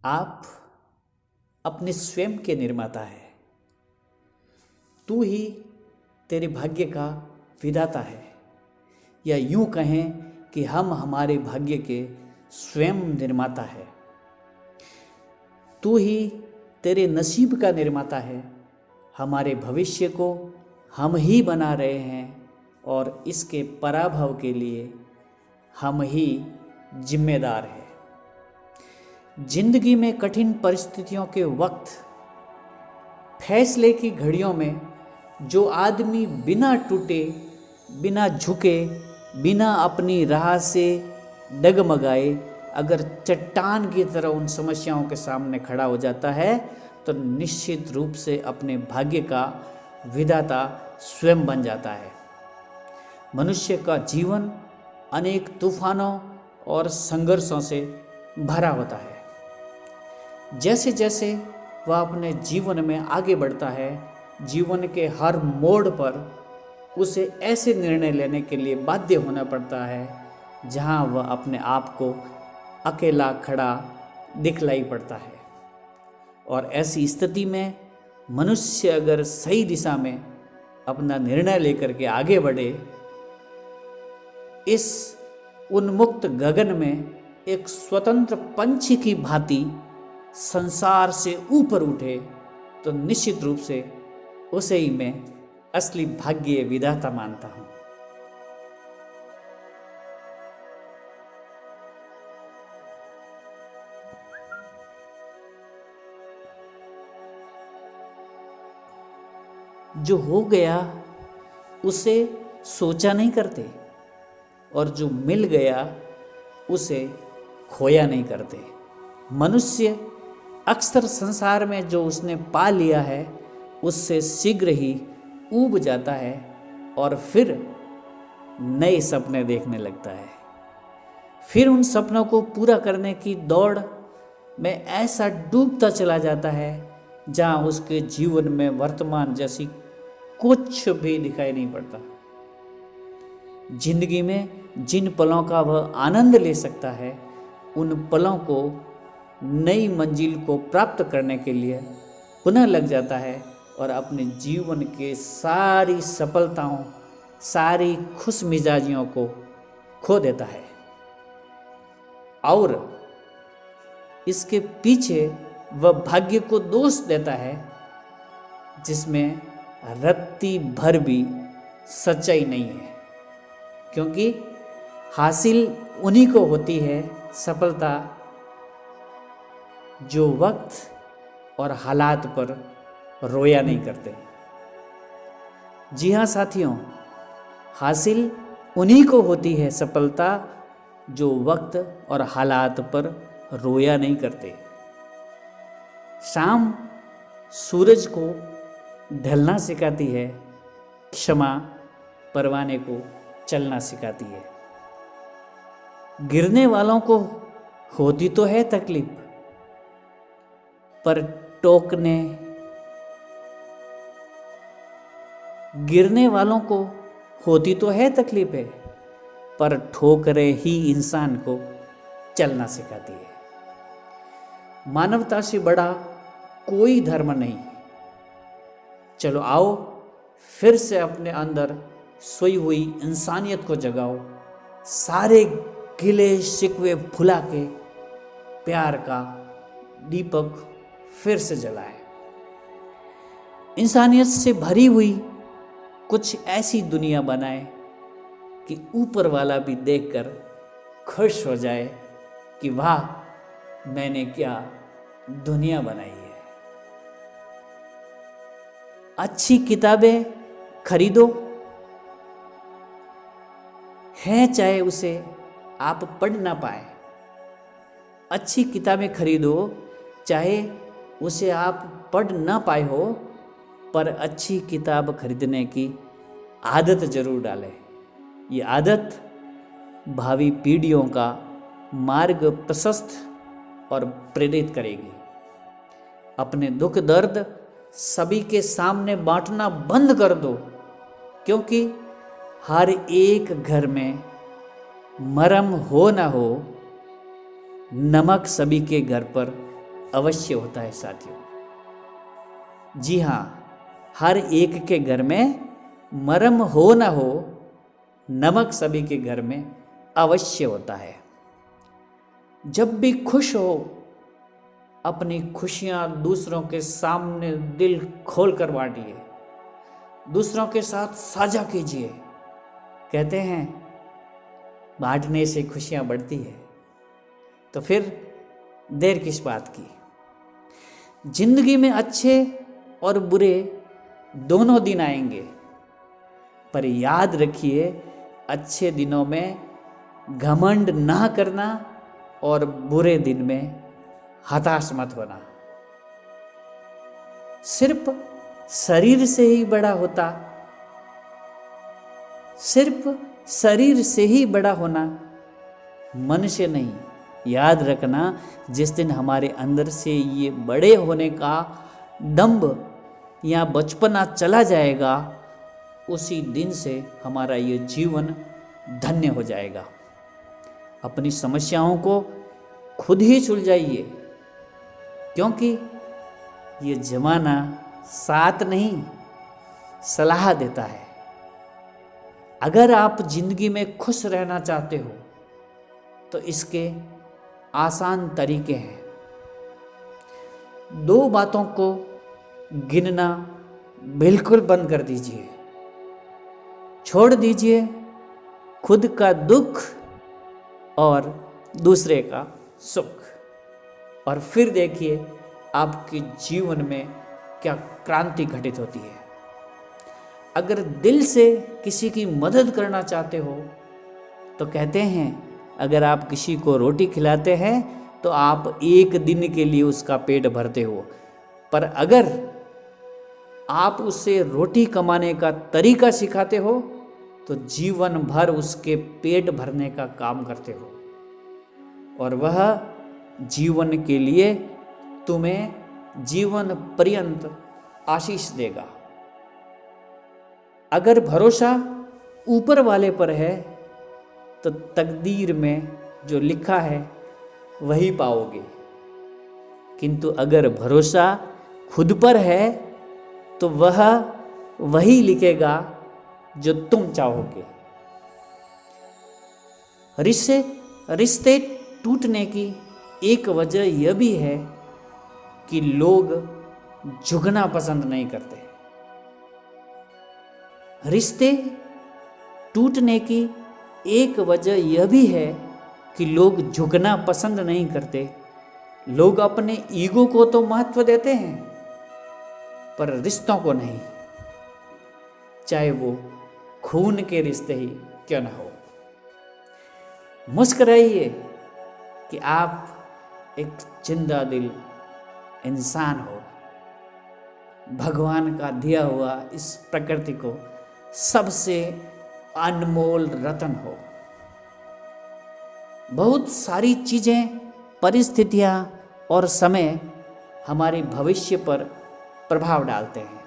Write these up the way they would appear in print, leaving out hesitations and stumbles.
आप अपने स्वयं के निर्माता है। तू ही तेरे भाग्य का विधाता है, या यूं कहें कि हम हमारे भाग्य के स्वयं निर्माता है। तू ही तेरे नसीब का निर्माता है। हमारे भविष्य को हम ही बना रहे हैं और इसके पराभव के लिए हम ही जिम्मेदार हैं। जिंदगी में कठिन परिस्थितियों के वक्त, फैसले की घड़ियों में जो आदमी बिना टूटे, बिना झुके, बिना अपनी राह से डगमगाए अगर चट्टान की तरह उन समस्याओं के सामने खड़ा हो जाता है तो निश्चित रूप से अपने भाग्य का विधाता स्वयं बन जाता है। मनुष्य का जीवन अनेक तूफानों और संघर्षों से भरा होता है। जैसे जैसे वह अपने जीवन में आगे बढ़ता है, जीवन के हर मोड़ पर उसे ऐसे निर्णय लेने के लिए बाध्य होना पड़ता है जहां वह अपने आप को अकेला खड़ा दिखलाई पड़ता है। और ऐसी स्थिति में मनुष्य अगर सही दिशा में अपना निर्णय लेकर के आगे बढ़े, इस उन्मुक्त गगन में एक स्वतंत्र पंछी की भांति संसार से ऊपर उठे, तो निश्चित रूप से उसे ही मैं असली भाग्य विधाता मानता हूं। जो हो गया उसे सोचा नहीं करते, और जो मिल गया उसे खोया नहीं करते। मनुष्य अक्सर संसार में जो उसने पा लिया है उससे शीघ्र ही ऊब जाता है और फिर नए सपने देखने लगता है। फिर उन सपनों को पूरा करने की दौड़ में ऐसा डूबता चला जाता है जहां उसके जीवन में वर्तमान जैसी कुछ भी दिखाई नहीं पड़ता। जिंदगी में जिन पलों का वह आनंद ले सकता है, उन पलों को नई मंजिल को प्राप्त करने के लिए पुनः लग जाता है और अपने जीवन के सारी सफलताओं, सारी खुश मिजाजियों को खो देता है। और इसके पीछे वह भाग्य को दोष देता है जिसमें रत्ती भर भी सच्चाई नहीं है, क्योंकि हासिल उन्हीं को होती है सफलता जो वक्त और हालात पर रोया नहीं करते। जी हाँ साथियों, हासिल उन्हीं को होती है सफलता जो वक्त और हालात पर रोया नहीं करते। शाम सूरज को ढलना सिखाती है, क्षमा परवाने को चलना सिखाती है। गिरने वालों को होती तो है तकलीफ, पर गिरने वालों को होती तो है तकलीफें, पर ठोकरें ही इंसान को चलना सिखाती है। मानवता से बड़ा कोई धर्म नहीं। चलो आओ फिर से अपने अंदर सोई हुई इंसानियत को जगाओ, सारे गिले शिकवे भुला के प्यार का दीपक फिर से जलाए। इंसानियत से भरी हुई कुछ ऐसी दुनिया बनाए कि ऊपर वाला भी देखकर खुश हो जाए कि वाह, मैंने क्या दुनिया बनाई है। अच्छी किताबें खरीदो, है चाहे उसे आप पढ़ ना पाए। अच्छी किताबें खरीदो, चाहे उसे आप पढ़ ना पाए हो, पर अच्छी किताब खरीदने की आदत जरूर डालें। ये आदत भावी पीढ़ियों का मार्ग प्रशस्त और प्रेरित करेगी। अपने दुख दर्द सभी के सामने बांटना बंद कर दो, क्योंकि हर एक घर में मरहम हो ना हो, नमक सभी के घर पर अवश्य होता है साथियों। जी हाँ, हर एक के घर में मरम हो न हो, नमक सभी के घर में अवश्य होता है। जब भी खुश हो, अपनी खुशियाँ दूसरों के सामने दिल खोल कर बांटिए, दूसरों के साथ साझा कीजिए। कहते हैं बांटने से खुशियाँ बढ़ती है, तो फिर देर किस बात की। जिंदगी में अच्छे और बुरे दोनों दिन आएंगे, पर याद रखिए अच्छे दिनों में घमंड ना करना और बुरे दिन में हताश मत होना। सिर्फ शरीर से ही बड़ा होता, सिर्फ शरीर से ही बड़ा होना, मन से नहीं। याद रखना, जिस दिन हमारे अंदर से ये बड़े होने का दंभ या बचपना चला जाएगा, उसी दिन से हमारा ये जीवन धन्य हो जाएगा। अपनी समस्याओं को खुद ही सुलझाइए, क्योंकि ये जमाना साथ नहीं सलाह देता है। अगर आप जिंदगी में खुश रहना चाहते हो तो इसके आसान तरीके हैं। 2 बातों को गिनना बिल्कुल बंद कर दीजिए। छोड़ दीजिए खुद का दुख और दूसरे का सुख, और फिर देखिए आपके जीवन में क्या क्रांति घटित होती है। अगर दिल से किसी की मदद करना चाहते हो तो कहते हैं अगर आप किसी को रोटी खिलाते हैं तो आप 1 दिन के लिए उसका पेट भरते हो, पर अगर आप उसे रोटी कमाने का तरीका सिखाते हो तो जीवन भर उसके पेट भरने का काम करते हो, और वह जीवन के लिए तुम्हें जीवन पर्यंत आशीष देगा। अगर भरोसा ऊपर वाले पर है तो तकदीर में जो लिखा है वही पाओगे, किंतु अगर भरोसा खुद पर है तो वह वही लिखेगा जो तुम चाहोगे। रिश्ते टूटने की एक वजह यह भी है कि लोग झुकना पसंद नहीं करते। रिश्ते टूटने की एक वजह यह भी है कि लोग झुकना पसंद नहीं करते। लोग अपने ईगो को तो महत्व देते हैं, पर रिश्तों को नहीं, चाहे वो खून के रिश्ते ही क्यों न हो। मुस्कुराइए कि आप एक जिंदा दिल इंसान हो, भगवान का दिया हुआ इस प्रकृति को सबसे अनमोल रत्न हो। बहुत सारी चीज़ें, परिस्थितियाँ और समय हमारे भविष्य पर प्रभाव डालते हैं,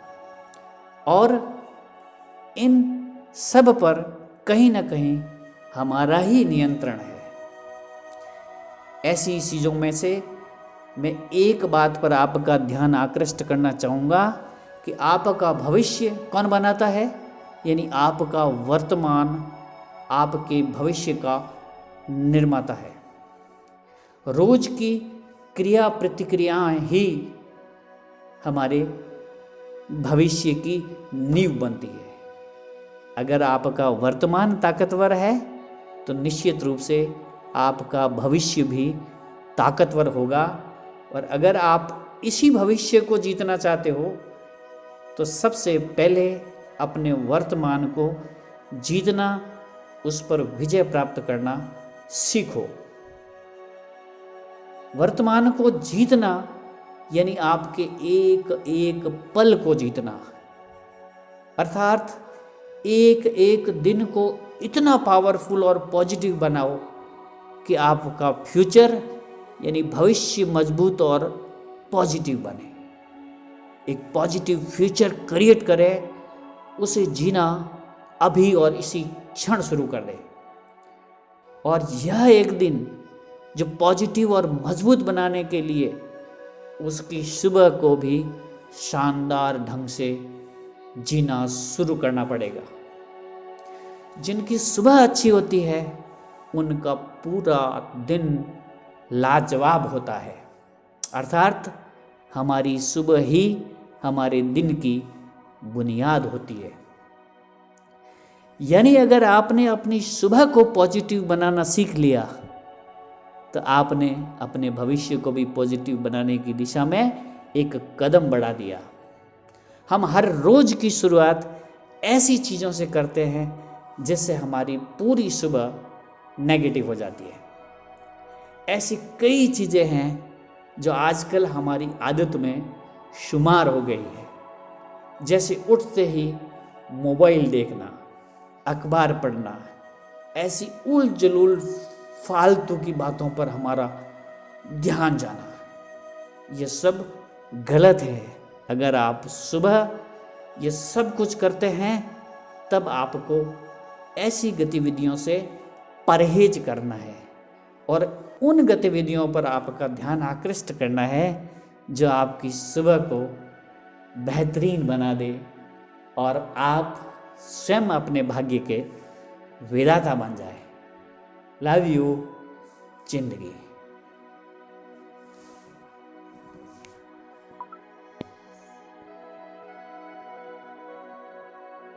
और इन सब पर कहीं ना कहीं हमारा ही नियंत्रण है। ऐसी चीज़ों में से मैं एक बात पर आपका ध्यान आकृष्ट करना चाहूँगा कि आपका भविष्य कौन बनाता है, यानी आपका वर्तमान आपके भविष्य का निर्माता है। रोज की क्रिया प्रतिक्रियाएं ही हमारे भविष्य की नींव बनती है। अगर आपका वर्तमान ताकतवर है तो निश्चित रूप से आपका भविष्य भी ताकतवर होगा, और अगर आप इसी भविष्य को जीतना चाहते हो तो सबसे पहले अपने वर्तमान को जीतना, उस पर विजय प्राप्त करना सीखो। वर्तमान को जीतना यानी आपके एक एक पल को जीतना, अर्थात एक एक दिन को इतना पावरफुल और पॉजिटिव बनाओ कि आपका फ्यूचर यानी भविष्य मजबूत और पॉजिटिव बने। एक पॉजिटिव फ्यूचर क्रिएट करें, उसे जीना अभी और इसी क्षण शुरू कर दे। और यह एक दिन जो पॉजिटिव और मजबूत बनाने के लिए उसकी सुबह को भी शानदार ढंग से जीना शुरू करना पड़ेगा। जिनकी सुबह अच्छी होती है उनका पूरा दिन लाजवाब होता है। अर्थात हमारी सुबह ही हमारे दिन की बुनियाद होती है। यानी अगर आपने अपनी सुबह को पॉजिटिव बनाना सीख लिया तो आपने अपने भविष्य को भी पॉजिटिव बनाने की दिशा में एक कदम बढ़ा दिया। हम हर रोज की शुरुआत ऐसी चीज़ों से करते हैं जिससे हमारी पूरी सुबह नेगेटिव हो जाती है। ऐसी कई चीज़ें हैं जो आजकल हमारी आदत में शुमार हो गई है, जैसे उठते ही मोबाइल देखना, अखबार पढ़ना, ऐसी उल जलूल फालतू की बातों पर हमारा ध्यान जाना। ये सब गलत है। अगर आप सुबह ये सब कुछ करते हैं तब आपको ऐसी गतिविधियों से परहेज करना है और उन गतिविधियों पर आपका ध्यान आकृष्ट करना है जो आपकी सुबह को बेहतरीन बना दे और आप स्वयं अपने भाग्य के विधाता बन जाए। लव यू जिंदगी।